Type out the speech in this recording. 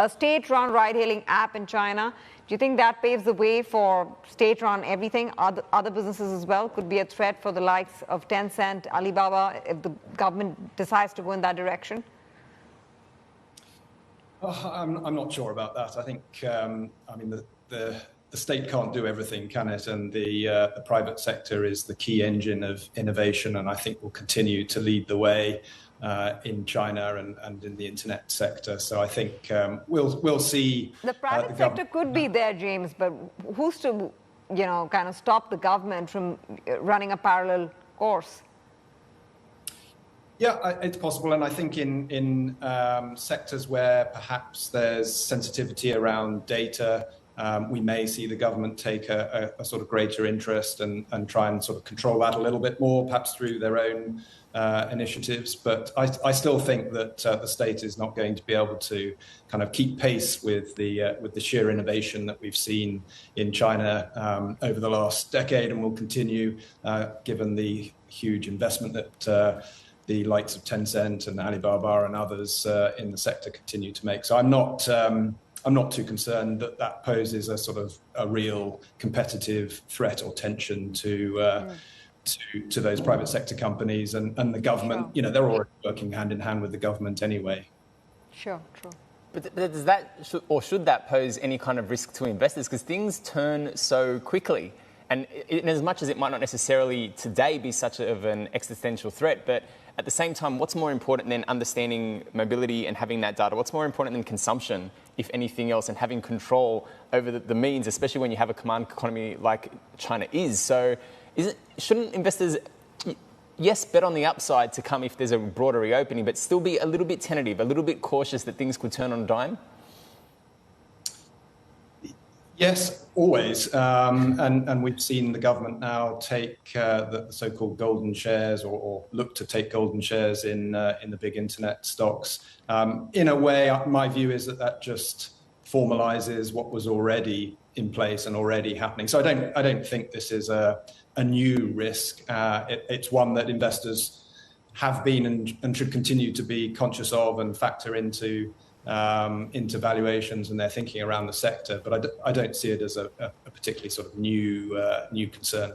a state-run ride-hailing app in China. Do you think that paves the way for state-run everything? Other businesses as well could be a threat for the likes of Tencent, Alibaba, if the government decides to go in that direction? I'm not sure about that. I think, the state can't do everything, can it? And the private sector is the key engine of innovation, and I think will continue to lead the way in China and in the internet sector. So I think we'll see. The private sector could be there, James, but who's to, kind of stop the government from running a parallel course? Yeah, it's possible, and I think in sectors where perhaps there's sensitivity around data, we may see the government take a sort of greater interest and try and sort of control that a little bit more, perhaps through their own initiatives. But I still think that the state is not going to be able to kind of keep pace with the sheer innovation that we've seen in China over the last decade, and will continue given the huge investment that the likes of Tencent and Alibaba and others in the sector continue to make. So I'm not too concerned that poses a sort of a real competitive threat or tension to those private sector companies and the government. Sure. They're already working hand in hand with the government anyway. Sure, true. But does that, should that pose any kind of risk to investors? Because things turn so quickly. And in as much as it might not necessarily today be such of an existential threat, but at the same time, what's more important than understanding mobility and having that data? What's more important than consumption, if anything else, and having control over the means, especially when you have a command economy like China is? So shouldn't investors, yes, bet on the upside to come if there's a broader reopening, but still be a little bit tentative, a little bit cautious that things could turn on a dime? Yes, always. And we've seen the government now take the so-called golden shares or look to take golden shares in the big internet stocks. In a way, my view is that just formalizes what was already in place and already happening. So I don't think this is a new risk. It's one that investors have been and should continue to be conscious of and factor into valuations and their thinking around the sector, but I don't see it as a particularly sort of new concern.